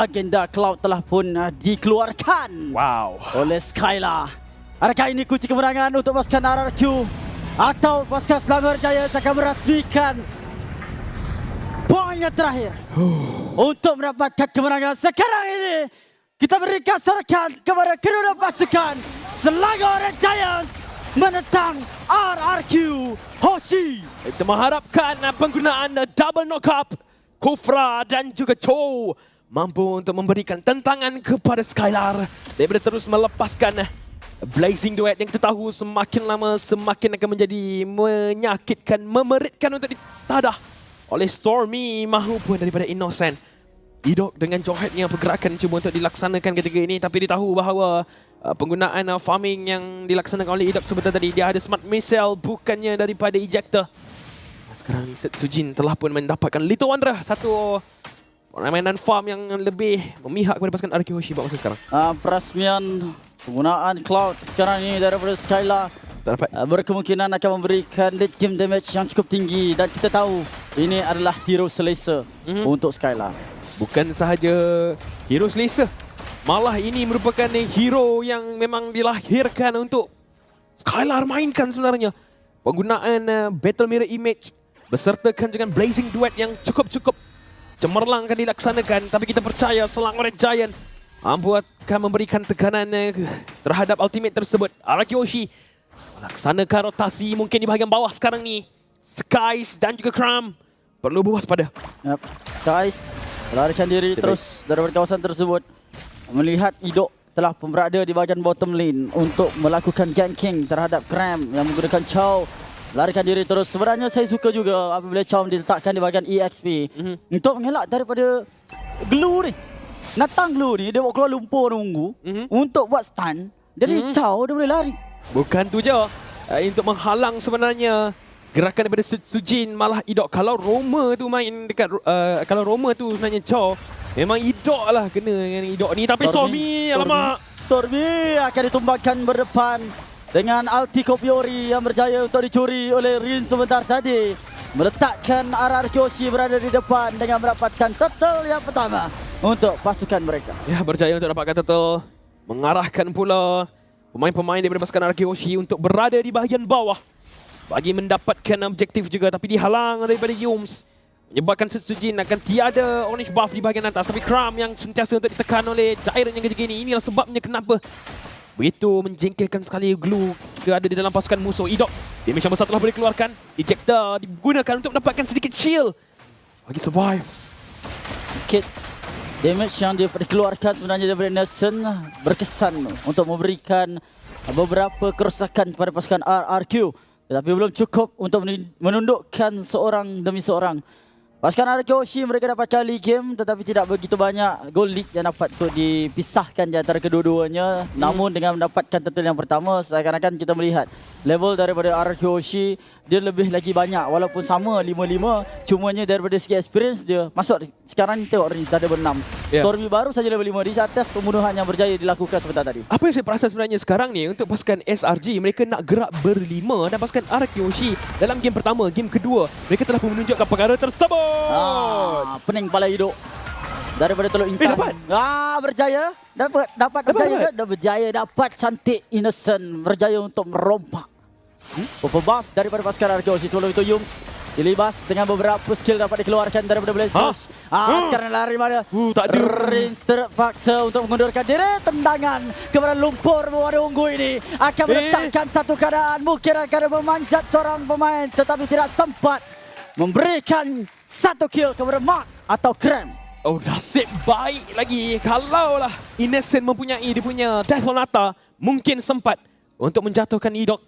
Agenda Cloud telah pun dikeluarkan oleh Skylar. Adakah ini kunci kemenangan untuk pasukan RRQ atau pasukan Selangor Jaya akan merasmikan poin yang terakhir untuk mendapatkan kemenangan? Sekarang ini kita berikan sorakan kepada kedua pasukan Selangor Giants menentang RRQ Hoshi. Kita mengharapkan penggunaan double knock-up Kufra dan juga Cho mampu untuk memberikan tentangan kepada Skylar daripada terus melepaskan Blazing Duet yang kita tahu semakin lama semakin akan menjadi menyakitkan, memeritkan untuk ditadah oleh Stormy maupun daripada Innocent. Idok dengan Joheadnya pergerakan cuba untuk dilaksanakan ketika ini, tapi ditahu bahawa penggunaan farming yang dilaksanakan oleh Idok sebentar tadi, dia ada Smart Missile bukannya daripada Ejector. Sekarang ni Sujin telah pun mendapatkan Little Wonder, satu permainan farm yang lebih memihak kepada pasukan RRQ Hoshi buat masa sekarang. Perasmian penggunaan Cloud sekarang ini daripada Skylar berkemungkinan akan memberikan late game damage yang cukup tinggi, dan kita tahu ini adalah hero selesa untuk Skylar. Bukan sahaja hero selesa, malah ini merupakan hero yang memang dilahirkan untuk Skylar mainkan sebenarnya. Penggunaan Battle Mirror Image besertakan dengan Blazing Duet yang cukup cemerlang akan dilaksanakan, tapi kita percaya Selangor Giant mampu akan memberikan tekanan terhadap ultimate tersebut. RRQ Hoshi melaksanakan rotasi mungkin di bahagian bawah sekarang ni. Skies dan juga Kram perlu berwaspada. Skies melarikan diri terus daripada kawasan tersebut. Melihat Idok telah pun berada di bahagian bottom lane untuk melakukan ganking terhadap Kram yang menggunakan Chow. Larikan diri terus. Sebenarnya saya suka juga apabila Chow diletakkan di bahagian EXP untuk mengelak daripada glue ni. Natang glue ni dia buat keluar lumpur nunggu untuk buat stun. Jadi Chow dia boleh lari. Bukan tu je, untuk menghalang sebenarnya gerakan daripada Sujin, malah Idok. Kalau Roma tu main dekat kalau Roma tu sebenarnya Chow, memang Idok lah kena dengan Idok ni. Tapi Stormy, alamak, Stormy akan ditumbangkan berdepan dengan ulti Kopiori yang berjaya untuk dicuri oleh Rin sebentar tadi. Meletakkan RRQ Hoshi berada di depan dengan mendapatkan turtle yang pertama untuk pasukan mereka. Ya, berjaya untuk dapatkan turtle. Mengarahkan pula pemain-pemain daripada pasukan RRQ Hoshi untuk berada di bahagian bawah bagi mendapatkan objektif juga, tapi dihalang daripada Yums, menyebabkan Sujin akan tiada orange buff di bahagian atas. Tapi Kram yang sentiasa untuk ditekan oleh Jairan yang ketika ini. Inilah sebabnya kenapa begitu menjengkelkan sekali glue jika ada di dalam pasukan musuh. Idok, damage yang besar telah boleh keluarkan. Ejector digunakan untuk mendapatkan sedikit shield bagi survive. Sedikit damage yang dikeluarkan sebenarnya daripada Nelson berkesan untuk memberikan beberapa kerosakan kepada pasukan RRQ, tetapi belum cukup untuk menundukkan seorang demi seorang. Pasukan RRQ Hoshi mereka dapat kali game, tetapi tidak begitu banyak goal lead yang dapat untuk dipisahkan di antara kedua-duanya. Namun dengan mendapatkan turtle yang pertama, seakan-akan kita melihat level daripada RRQ Hoshi dia lebih lagi banyak. Walaupun sama 5-5, cumanya daripada segi experience dia masuk. Sekarang ni tengok Rins ada ber-6. Stormy baru saja level 5 di atas pembunuhan yang berjaya dilakukan sebentar tadi. Apa yang saya perasan sebenarnya sekarang ni untuk pasukan SRG, mereka nak gerak ber-5, dan pasukan RRQ Hoshi dalam game pertama, game kedua, mereka telah menunjukkan perkara tersebut. Pening kepala Idok daripada Teluk Intan. Dapat. Berjaya. Berjaya dapat cantik Innocent, berjaya untuk merompak. Buff daripada pasukan RRQ Hoshi. Sebelum itu Yums dilibas dengan beberapa skill dapat dikeluarkan daripada Blaze Rush. Sekarang lari mana? Tak ada. Rins terpaksa untuk mengundurkan diri. Tendangan kepada lumpur berwarna ungu ini akan meletakkan satu keadaan. Mungkin akan memanjat seorang pemain, tetapi tidak sempat memberikan satu kill kepada Mark atau Kram. Oh, nasib baik lagi. Kalaulah Innocent mempunyai dia punya Death Sonata, mungkin sempat untuk menjatuhkan Idok.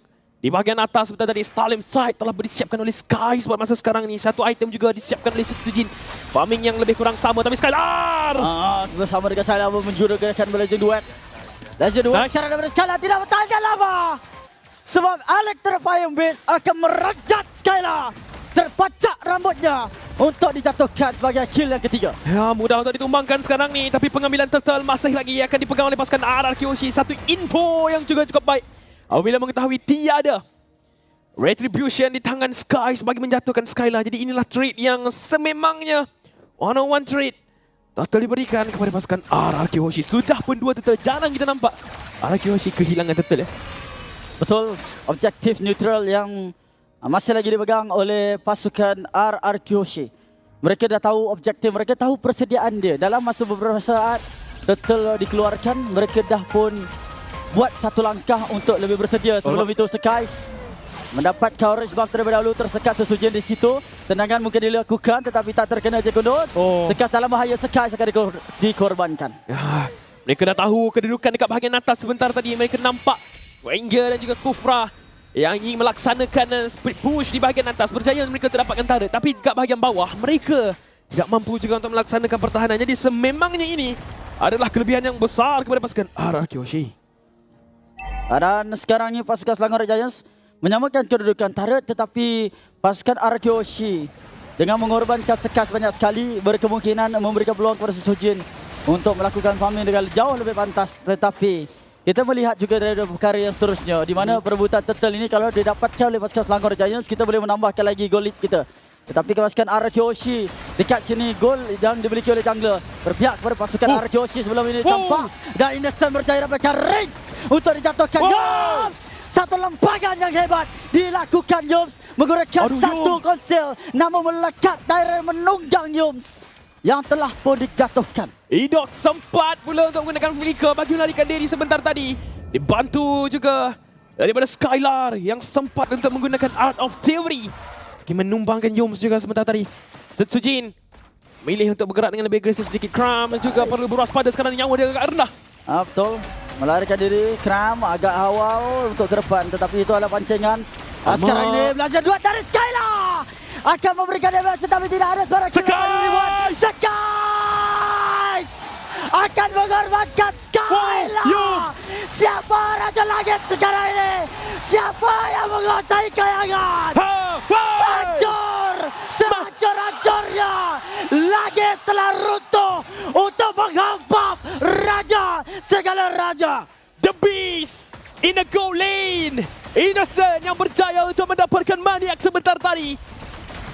Di bahagian atas sebentar tadi, Stalim Sight telah disiapkan oleh Skies buat masa sekarang ni. Satu item juga disiapkan oleh Sujin. Farming yang lebih kurang sama, tapi Skylar! Bersama dengan Skylar menjuruskan Blazing Duet. Blazing Duet sekarang daripada Skylar tidak bertahan lama. Sebab Electrifying Beast akan merajat Skylar. Terpacak rambutnya untuk dijatuhkan sebagai kill yang ketiga. Ya, mudah untuk ditumbangkan sekarang ni, tapi pengambilan turtle masih lagi akan dipegang oleh pasukan RRQ Hoshi. Satu info yang juga cukup baik apabila mengetahui tiada Retribution di tangan Skies bagi menjatuhkan Skylar. Jadi inilah trade yang sememangnya 101 trade Total diberikan kepada pasukan RRQ Hoshi. Sudah pun 2 total. Jarang kita nampak RRQ Hoshi kehilangan total ya. Betul, objektif neutral yang masih lagi dipegang oleh pasukan RRQ Hoshi. Mereka dah tahu objektif, mereka tahu persediaan dia. Dalam masa beberapa saat total dikeluarkan, mereka dah pun buat satu langkah untuk lebih bersedia. Sebelum itu Skies mendapat coverage buff terlebih dahulu, tersekat Sesujin di situ. Tendangan mungkin dilakukan tetapi tak terkena Jack Kondo. Skies dalam bahaya, Skies akan dikorbankan. Ya, mereka dah tahu kedudukan dekat bahagian atas sebentar tadi. Mereka nampak Wenger dan juga Kufra yang ingin melaksanakan split push di bahagian atas. Berjaya mereka terdapatkan turret. Tapi dekat bahagian bawah mereka tidak mampu juga untuk melaksanakan pertahanan. Jadi sememangnya ini adalah kelebihan yang besar kepada pasukan RRQ Hoshi. Dan sekarang ini pasukan Selangor Giants menyamakan kedudukan turret, tetapi pasukan RRQ Hoshi dengan mengorbankan Skies banyak sekali berkemungkinan memberikan peluang kepada Sesujin untuk melakukan farming dengan jauh lebih pantas. Tetapi kita melihat juga dari perkara yang seterusnya di mana perebutan turtle ini kalau didapatkan oleh pasukan Selangor Giants, kita boleh menambahkan lagi goal lead kita. Tetapi pasukan RRQ Hoshi dekat sini, gol yang dimiliki oleh jungler berpihak kepada pasukan RRQ Hoshi sebelum ini campak dan Innocent berjaya dapatkan range untuk dijatuhkan. Yoms! Satu lembagan yang hebat dilakukan Yoms menggunakan satu konsil namun melekat direct menunggang Yoms yang telah pun dijatuhkan. Idok sempat pula untuk menggunakan flicker bagi melarikan diri sebentar tadi. Dibantu juga daripada Skylar yang sempat untuk menggunakan Art of Theory bagi menumbangkan Yoms juga sebentar tadi. Sesujin milih untuk bergerak dengan lebih agresif sedikit. Kram juga perlu berwaspada sekarang, nyawa dia agak rendah. Betul, melarikan diri. Kram agak awal untuk ke depan tetapi itu adalah pancingan. Sekarang ini belajar dua dari Skylar akan memberikan damage tetapi tidak ada suara kill. Skies akan mengorbankan Skylar. Siapa Raja Langit sekarang ini? Siapa yang menguasai kayangan? Hancur! Sehancur-hancurnya Langit telah runtuh untuk menghampap Raja segala Raja. The Beast in the goal lane. Innocent yang berjaya untuk mendapatkan maniak sebentar tadi,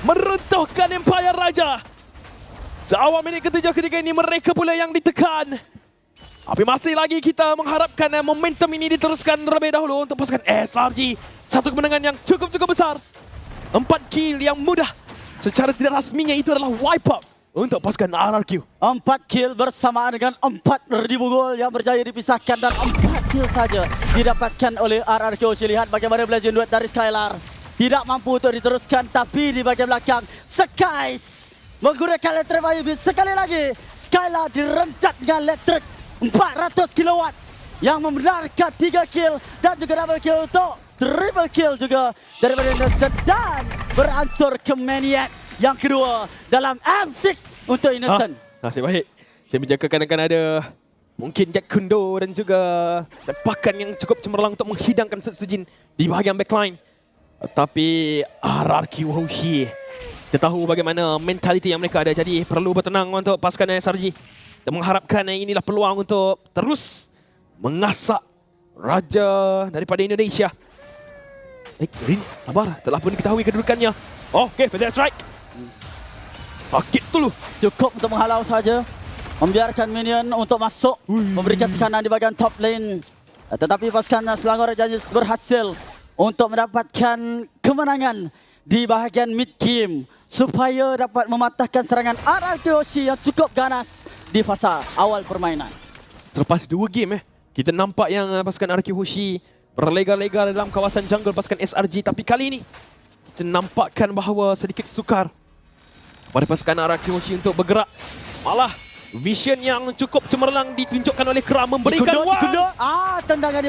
meruntuhkan Empire Raja. Seawal minit ke-7 ketika ini mereka pula yang ditekan. Tapi masih lagi kita mengharapkan momentum ini diteruskan terlebih dahulu untuk pasukan SRG. Satu kemenangan yang cukup besar. 4 kill yang mudah. Secara tidak rasminya itu adalah wipe up untuk pasukan RRQ. 4 kill bersamaan dengan 4,000 gol yang berjaya dipisahkan dan 4 kill saja didapatkan oleh RRQ. Lihat bagaimana Blazing Duet dari Skylar. Tidak mampu untuk diteruskan tapi di bahagian belakang Skies menggunakan elektrik Bayu Beast. Sekali lagi Skylar direncat dengan elektrik 400 kilowatt yang membenarkan 3 kill dan juga double kill untuk triple kill juga daripada Innocent dan beransur ke Maniac yang kedua dalam M6 untuk Innocent. Nasib baik. Saya menjagakan akan ada mungkin Jack Kondo dan juga sepakan yang cukup cemerlang untuk menghidangkan Sesujin di bahagian backline. Tapi RRQ Hoshi, kita tahu bagaimana mentaliti yang mereka ada. Jadi perlu bertenang untuk pasukan SRG. Kita mengharapkan inilah peluang untuk terus mengasak Raja daripada Indonesia. Rin, sabar. Telah pun diketahui kedudukannya. Okay, Feather Strike. Sakit dulu. Cukup untuk menghalau saja. Membiarkan minion untuk masuk. Memberikan tekanan di bahagian top lane. Tetapi pasukan Selangor Giants berhasil untuk mendapatkan kemenangan di bahagian mid game supaya dapat mematahkan serangan RRQ Hoshi yang cukup ganas di fasa awal permainan. Selepas 2 game kita nampak yang pasukan RRQ Hoshi berlega-lega dalam kawasan jungle pasukan SRG, tapi kali ini kita nampakkan bahawa sedikit sukar pada pasukan RRQ Hoshi untuk bergerak. Malah vision yang cukup cemerlang ditunjukkan oleh Kram memberikan tendangan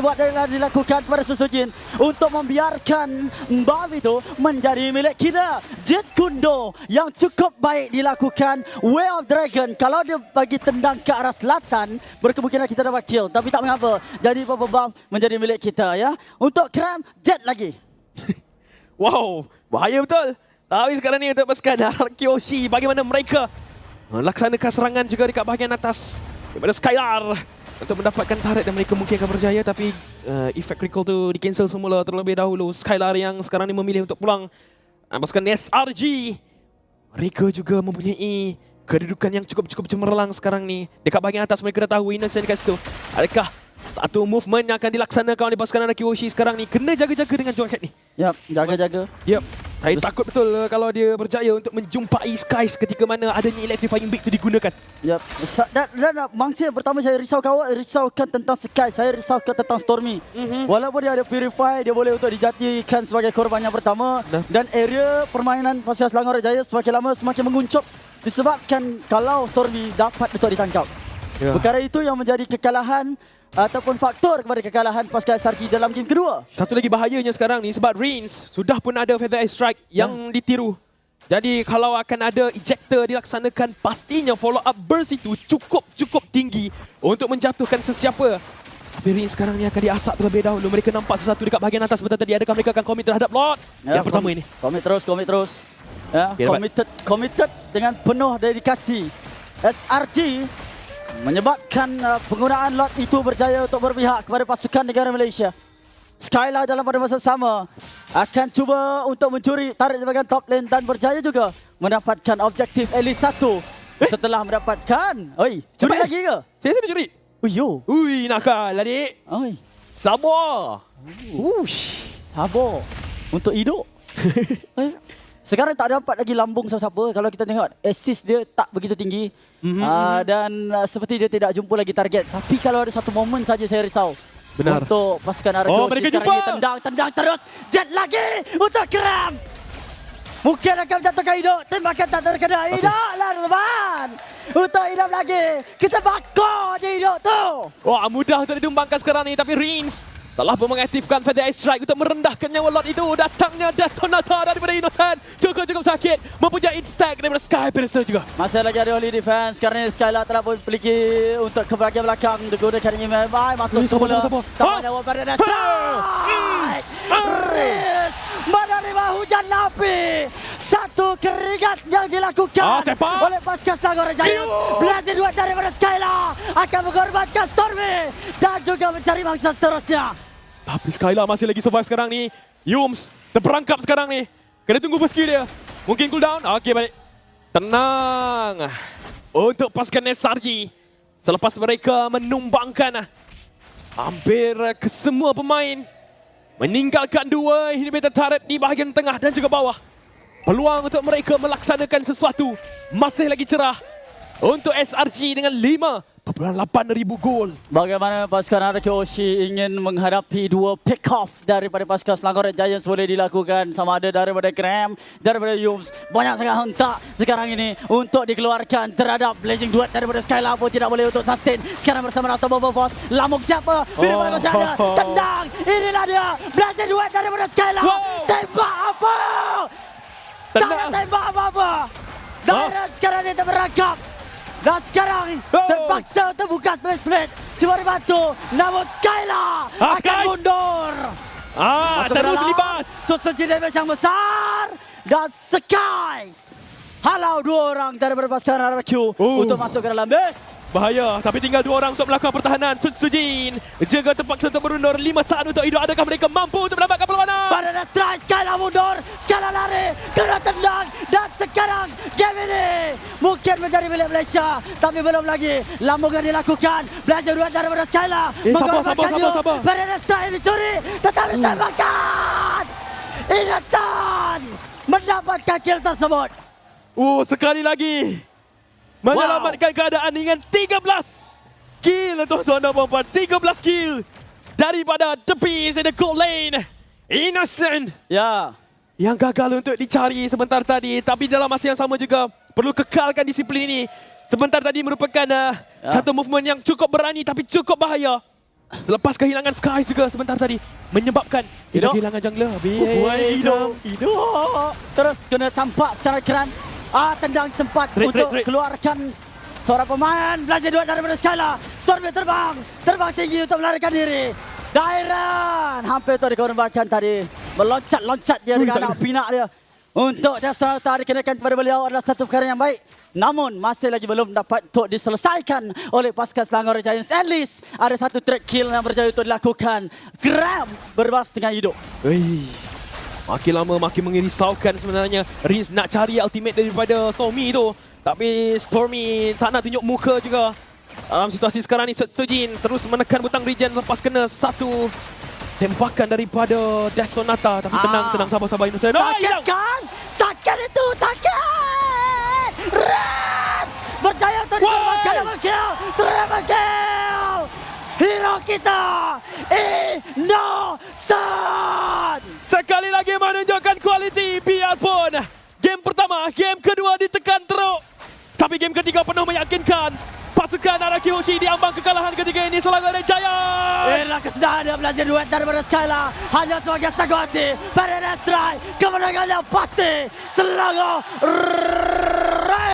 dilakukan kepada Sesujin untuk membiarkan Mbak itu menjadi milik kita. Jet Kundo yang cukup baik dilakukan. Way of Dragon kalau dia bagi tendang ke arah selatan berkemungkinan kita dapat kill, tapi tak mengapa. Jadi buff menjadi milik kita ya. Untuk Kram, Jet lagi. Wow, bahaya betul. Tapi sekarang ni untuk pasukan RRQ Hoshi, bagaimana mereka melaksanakan serangan juga dekat bahagian atas daripada Skylar untuk mendapatkan turret dan mereka mungkin akan berjaya, tapi effect recall tu di cancel semula terlebih dahulu. Skylar yang sekarang ni memilih untuk pulang. Pasukan SRG, mereka juga mempunyai kedudukan yang cukup cemerlang sekarang ni. Dekat bahagian atas mereka dah tahu Innocent kat situ. Adakah satu movement yang akan dilaksanakan oleh pasukan Araki Hoshi sekarang ni? Kena jaga-jaga dengan Joyhead ni. Yap, jaga-jaga. Yep. Saya takut betul kalau dia berjaya untuk menjumpai Skies ketika mana adanya Electrifying Beak tu digunakan. Yap. Dan mangsa yang pertama saya risaukan tentang Sky. Saya risaukan tentang Stormy. Walaupun dia ada Purify, dia boleh untuk dijadikan sebagai korban yang pertama. Dan area permainan pasukan Selangor Jaya semakin lama semakin menguncup disebabkan kalau Stormy dapat untuk ditangkap. Perkara itu yang menjadi kekalahan ataupun faktor kepada kekalahan pasukan SRG dalam game kedua. Satu lagi bahayanya sekarang ni sebab Reigns sudah pun ada Feather Edge Strike yang ditiru. Jadi kalau akan ada ejector dilaksanakan, pastinya follow up burst itu cukup tinggi untuk menjatuhkan sesiapa. Tapi Reigns sekarang ni akan diasap terlebih dahulu. Mereka nampak sesuatu dekat bahagian atas sebentar tadi. Adakah mereka akan commit terhadap Lord? Yang pertama ini. Commit terus. Ya, committed dengan penuh dedikasi. SRG menyebabkan penggunaan lot itu berjaya untuk berpihak kepada pasukan negara Malaysia. Skylar dalam pada masa sama akan cuba untuk mencuri tarik di bahagian top lane dan berjaya juga mendapatkan objektif Elite 1 setelah mendapatkan. Oi, curi lagi ke? Saya dia curi. Uyo. Ui, nakal adik. Oi, Sabar. sabar untuk hidup. Sekarang tak dapat lagi lambung siapa-siapa. Kalau kita tengok assist dia tak begitu tinggi. Dan seperti dia tidak jumpa lagi target. Tapi kalau ada satu momen saja saya risau. Benar. Untuk pasukan Araki Hoshi mereka sekarang jumpa. ini tendang terus. Jet lagi untuk Kram. Mungkin akan menjatuhkan hidup. Tembakan tak terkena. Hidup lah teman. Untuk hidup lagi. Kita bakar je hidup tu. Wah, mudah untuk ditumbangkan sekarang ni. Tapi Reigns telah pun mengaktifkan Feather Edge Strike untuk merendahkan nyawa Lord itu. Datangnya Death Sonata daripada Innocent. Cukup sakit. Mempunyai instack daripada Sky Piercer juga. Masih lagi ada Holy Defense. Sekarang ni Skylar telah pun pergi untuk ke bahagian belakang. Digunakan EMI. Masuk semula. Tak nyawa pada Death Strike. Riz menerima hujan api. Satu keringat yang dilakukan oleh pasukan Selangor Jaya. Belajar dua daripada Skylar akan mengorbankan Stormy dan juga mencari mangsa seterusnya. Tapi Skylar masih lagi survive sekarang ni. Yums terperangkap sekarang ni. Kena tunggu skill dia. Mungkin cooldown. Okey, balik. Tenang. Untuk pasukan SRG. Selepas mereka menumbangkan hampir kesemua pemain. Meninggalkan dua inhibitor turret di bahagian tengah dan juga bawah. Peluang untuk mereka melaksanakan sesuatu masih lagi cerah untuk SRG dengan 5.8,000 gol. Bagaimana pasukan Araki Hoshi ingin menghadapi dua pick-off daripada pasukan Selangor Giants boleh dilakukan sama ada daripada Graham, daripada Yums. Banyak sangat hentak sekarang ini untuk dikeluarkan terhadap Blazing Duet daripada Skylar pun tidak boleh untuk sustain. Sekarang bersama Nato Bobo Force. Lambung siapa? Bila macam ada. Tendang. Inilah dia. Blazing Duet daripada Skylar. Tembak apa? Tak ada tembak apa-apa. Darat sekarang ini terperangkap. Dan sekarang terpaksa untuk buka space plate. Cuba dibantu. Namun Skylar akan mundur. Terus libas. Susuci damage yang besar. Dan Skies halau dua orang daripada pasukan RRQ untuk masuk ke dalam base. Bahaya, tapi tinggal dua orang untuk melakukan pertahanan. Sujin juga terpaksa untuk berundur 5 saat untuk hidup. Adakah mereka mampu untuk mendapatkan perlawanan? Pada the strike, Skylar mundur. Skylar lari, kena tendang. Dan sekarang game ini mungkin menjadi milik Malaysia. Tapi belum lagi. Lambungan dilakukan. Belajar dua daripada Skylar. Sabar. Pada the strike dicuri. Tetapi tembakan. Innocent mendapatkan kill tersebut. Sekali lagi. Menyelamatkan keadaan dengan 13 kill, tuan-tuan dan puan-puan. 13 kill daripada tepi in the gold lane. Innocent. Ya. Yang gagal untuk dicari sebentar tadi. Tapi dalam masa yang sama juga perlu kekalkan disiplin ini. Sebentar tadi merupakan satu movement yang cukup berani tapi cukup bahaya. Selepas kehilangan Skies juga sebentar tadi menyebabkan kita kehilangan jungler. Hidup. Terus kena campak sekarang Kran. Tendang tempat untuk keluarkan seorang pemain. Belajar dua daripada Skylar. Stormy terbang tinggi untuk melarikan diri. Dairan hampir tu dikorbankan tadi. Meloncat dia dengan anak pinak dia. Untuk Death tadi dikenakan kepada beliau adalah satu perkara yang baik. Namun masih lagi belum dapat untuk diselesaikan oleh pasukan Selangor Giants. At least ada satu track kill yang berjaya untuk dilakukan. Graham berbas dengan hidup. Makin lama makin mengerisaukan sebenarnya. Riz nak cari ultimate daripada Stormy tu. Tapi Stormy tak nak tunjuk muka juga. Dalam situasi sekarang ni, Sejin terus menekan butang regen lepas kena satu tembakan daripada Dash Sonata. Tapi tenang, sabar-sabar Innocent. Sakit kan? Sakit itu, sakit! Red! Berjaya untuk ditemukan double kill! Triple kill! Hero kita, Innocent! Sekali lagi menunjukkan kualiti biarpun game pertama, game kedua ditekan teruk. Tapi game ketiga penuh meyakinkan. Pasukan Araki Hoshi diambang kekalahan ketiga ini Selangor Jaya. Inilah kesudahan dia belajar duet daripada Skylar. Hanya sebagai sagu hati. Ferdinand Strike. Kemenangannya pasti Selangor